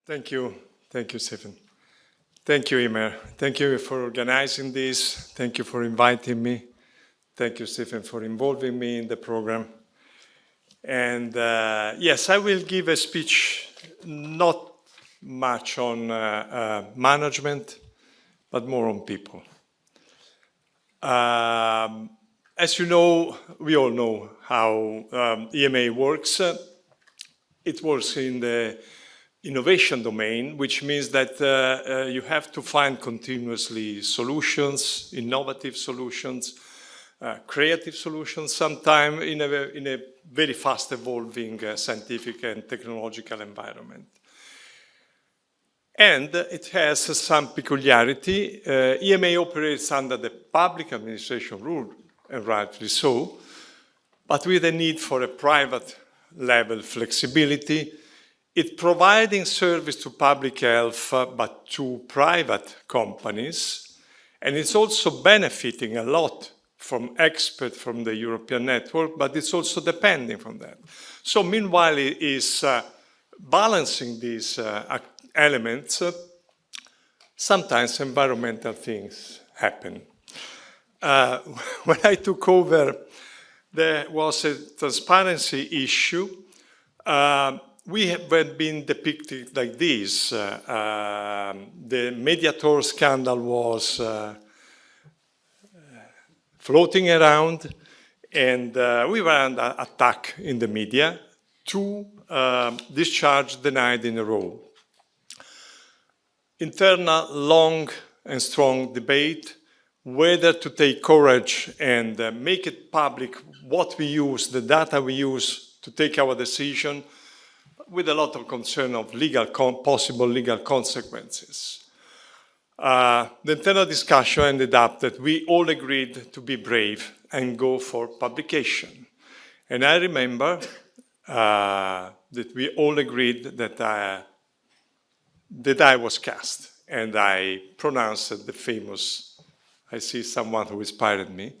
Thank you, Stephen. Thank you, Emer. Thank you for organizing this. Thank you for inviting me. Thank you, Stephen, for involving me in the program. And yes, I will give a speech not much on management, but more on people. As you know, we all know how EMA works. It works in the innovation domain, which means that you have to find continuously solutions, innovative solutions, creative solutions, sometimes in a very fast evolving scientific and technological environment. And it has some peculiarity. EMA operates under the public administration rule, and rightly so, but with a need for a private level flexibility. It's providing service to public health, but to private companies. And it's also benefiting a lot from experts from the European network, but it's also depending from that. So meanwhile, it is balancing these elements. Sometimes environmental things happen. When I took over, there was a transparency issue. We have been depicted like this. The Mediator scandal was floating around, and we were under attack in the media. 2 discharges denied in a row. Internal, long and strong debate whether to take courage and make it public what we use, the data we use to take our decision, with a lot of concern of possible legal consequences. The internal discussion ended up that we all agreed to be brave and go for publication. And I remember that we all agreed that I was cast, and I pronounced the famous, I see someone who inspired me.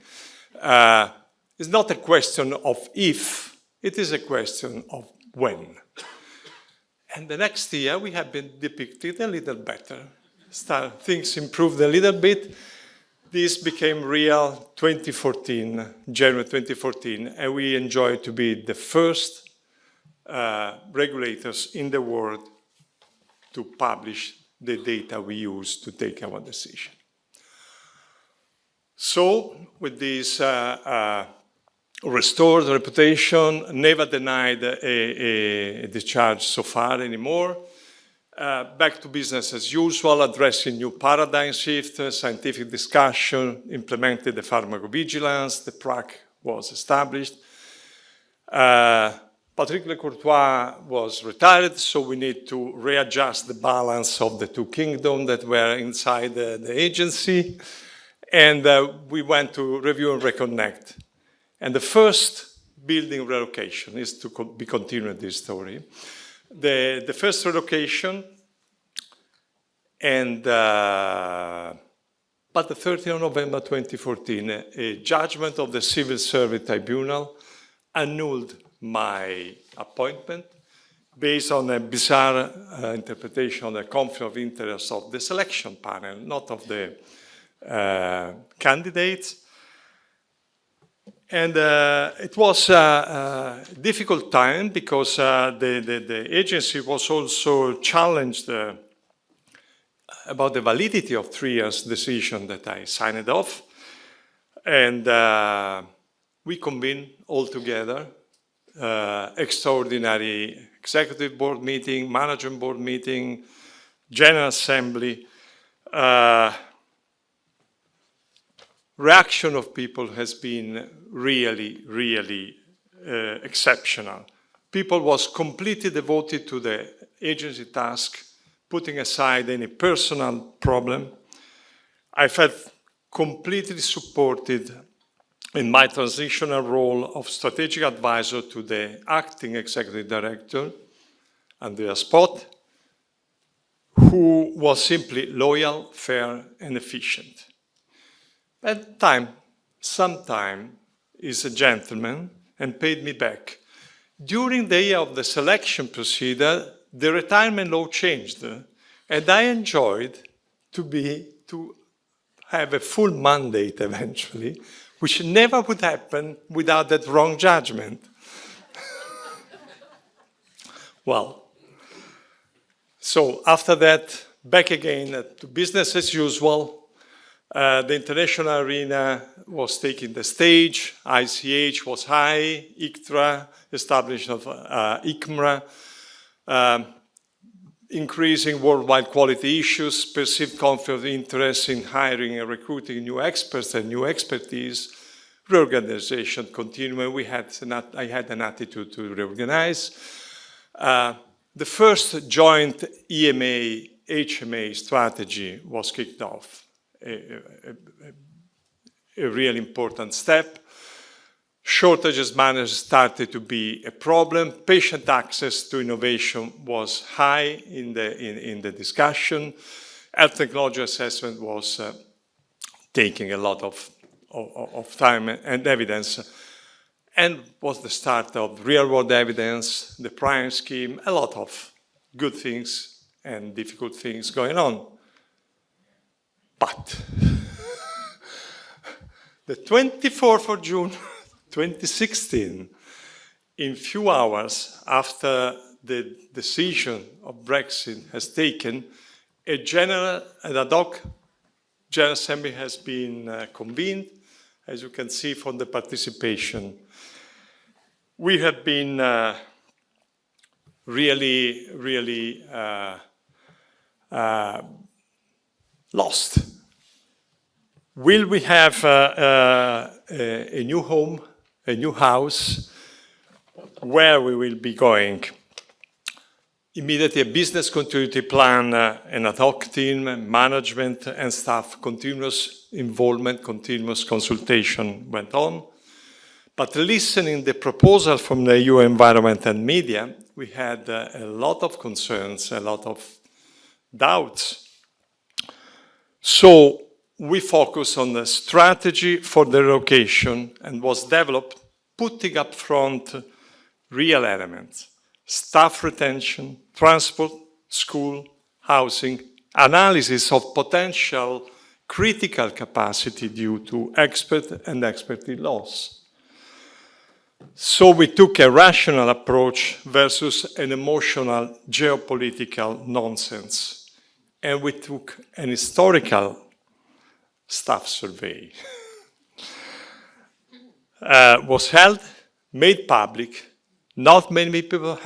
It's not a question of if, it is a question of when. And the next year, we have been depicted a little better. Things improved a little bit. This became real 2014, January 2014, and we enjoyed to be the first regulators in the world to publish the data we use to take our decision. So, with this restored reputation, never denied a discharge so far anymore. Back to business as usual, addressing new paradigm shift, scientific discussion, implemented the pharmacovigilance, the PRAC was established. Patrick Lecourtois was retired, so we need to readjust the balance of the 2 kingdoms that were inside the agency. And we went to review and reconnect. And the first building relocation is to be continued this story. The first relocation, and but the 30th of November 2014, a judgment of the Civil Service Tribunal annulled my appointment based on a bizarre interpretation of the conflict of interest of the selection panel, not of the candidates. And it was a difficult time because the agency was also challenged about the validity of 3 years decision that I signed off. And we convened all together, extraordinary executive board meeting, management board meeting, general assembly. Reaction of people has been really, really exceptional. People was completely devoted to the agency task, putting aside any personal problem. I felt completely supported in my transitional role of strategic advisor to the acting executive director, Andreas Pott, who was simply loyal, fair, and efficient. At sometime, is a gentleman and paid me back. During the year of the selection procedure, the retirement law changed, and I enjoyed to have a full mandate eventually, which never would happen without that wrong judgment. Well, so after that, back again to business as usual. The international arena was taking the stage. ICH was high, ICTRA, establishment of ICMRA, increasing worldwide quality issues, perceived conflict of interest in hiring and recruiting new experts and new expertise, reorganization continuing. I had an attitude to reorganize. The first joint EMA-HMA strategy was kicked off, a really important step. Shortages management started to be a problem. Patient access to innovation was high in the discussion. Health technology assessment was taking a lot of time and evidence, and was the start of real-world evidence, the PRIME scheme, a lot of good things and difficult things going on. But the 24th of June 2016, in few hours after the decision of Brexit has taken, an ad hoc General Assembly has been convened, as you can see from the participation. We have been really lost. Will we have a new home, a new house, where we will be going? Immediately a business continuity plan, an ad hoc team, management and staff, continuous involvement, continuous consultation went on. But listening the proposal from the EU Environment and Media, we had a lot of concerns, a lot of doubts. So we focused on the strategy for the relocation and was developed putting up front real elements: staff retention, transport, school, housing, analysis of potential critical capacity due to expert and expertise loss. So we took a rational approach versus an emotional geopolitical nonsense. And we took an historical staff survey. Was held, made public, not many people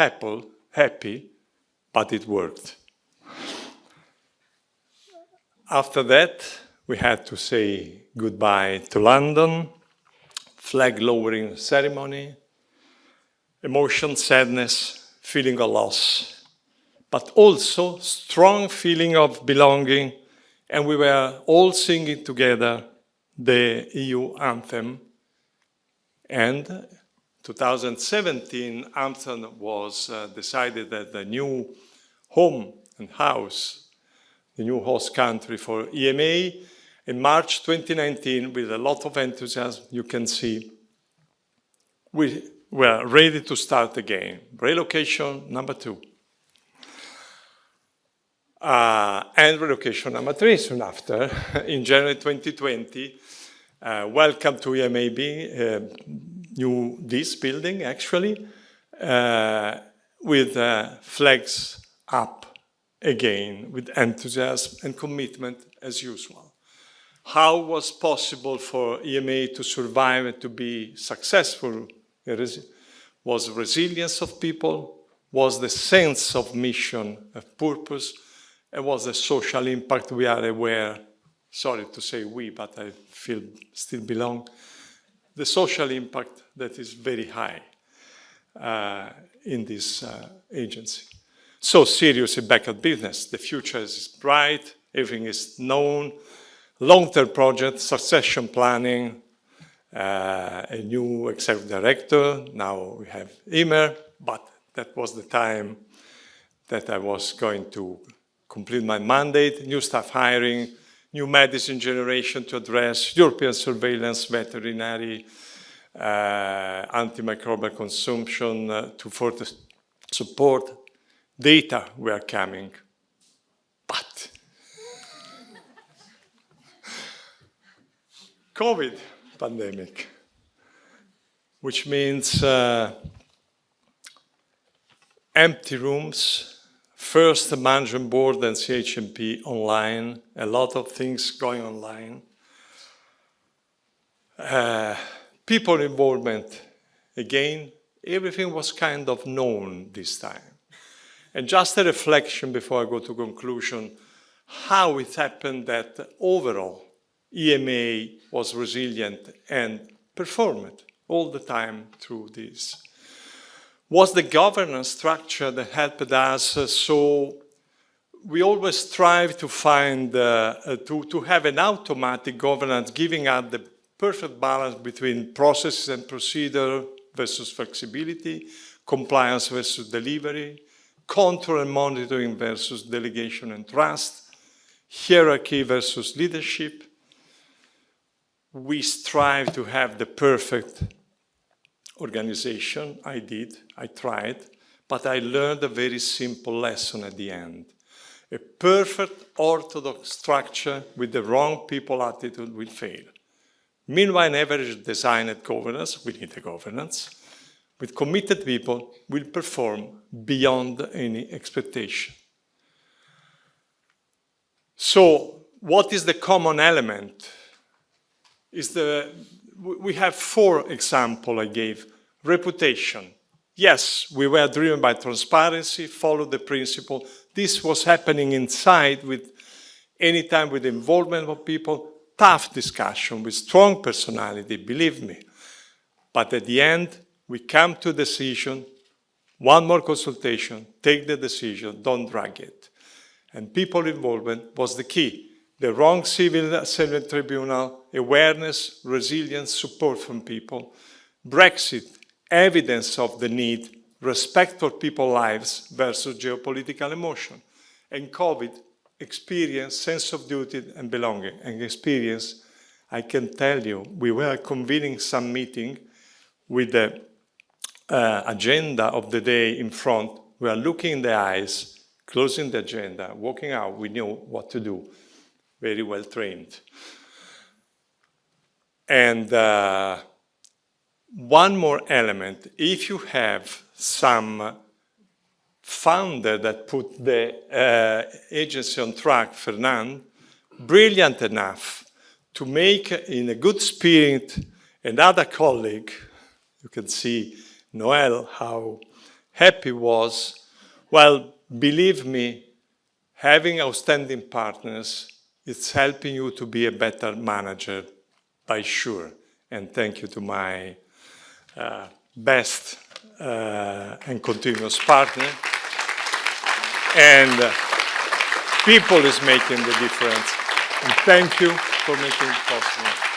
happy, but it worked. After that, we had to say goodbye to London, flag lowering ceremony, emotion, sadness, feeling of loss, but also strong feeling of belonging, and we were all singing together the EU anthem. And 2017, Amsterdam was decided that the new home and house, the new host country for EMA. In March 2019, with a lot of enthusiasm, you can see, we were ready to start again. Relocation number 2. And relocation number 3 soon after, in January 2020. Welcome to EMAB, this building actually, with flags up again, with enthusiasm and commitment as usual. How was possible for EMA to survive and to be successful? Was resilience of people, was the sense of mission, of purpose, and was the social impact. We are aware, sorry to say we, but I feel still belong, the social impact that is very high in this agency. So seriously back at business. The future is bright, everything is known, long-term project, succession planning, a new executive director. Now we have Imer, but that was the time that I was going to complete my mandate, new staff hiring, new medicine generation to address European surveillance, veterinary, antimicrobial consumption to further support data were coming. But COVID pandemic, which means empty rooms, first management board and CHMP online, a lot of things going online. People involvement, again, everything was kind of known this time. And just a reflection before I go to conclusion, how it happened that overall EMA was resilient and performed all the time through this. Was the governance structure that helped us, so we always strive to find, to have an automatic governance giving us the perfect balance between processes and procedure versus flexibility, compliance versus delivery, control and monitoring versus delegation and trust, hierarchy versus leadership. We strive to have the perfect organization. I did, I tried, but I learned a very simple lesson at the end. A perfect orthodox structure with the wrong people attitude will fail. Meanwhile, an average designed governance, we need a governance, with committed people will perform beyond any expectation. So, what is the common element? We have 4 examples I gave. Reputation. Yes, we were driven by transparency, followed the principle. This was happening inside with anytime with involvement of people, tough discussion with strong personality, believe me. But at the end, we come to a decision, one more consultation, take the decision, don't drag it. And people involvement was the key. The wrong civil assembly tribunal, awareness, resilience, support from people. Brexit, evidence of the need, respect for people's lives versus geopolitical emotion. And COVID, experience, sense of duty and belonging. And experience, I can tell you, we were convening some meeting with the agenda of the day in front. We are looking in the eyes, closing the agenda, walking out, we knew what to do. Very well trained. And one more element, if you have some founder that put the agency on track, Fernand, brilliant enough to make in a good spirit another colleague, you can see Noel, how happy he was. Well, believe me, having outstanding partners, it's helping you to be a better manager, by sure. And thank you to my best and continuous partner. And people is making the difference. And thank you for making it possible.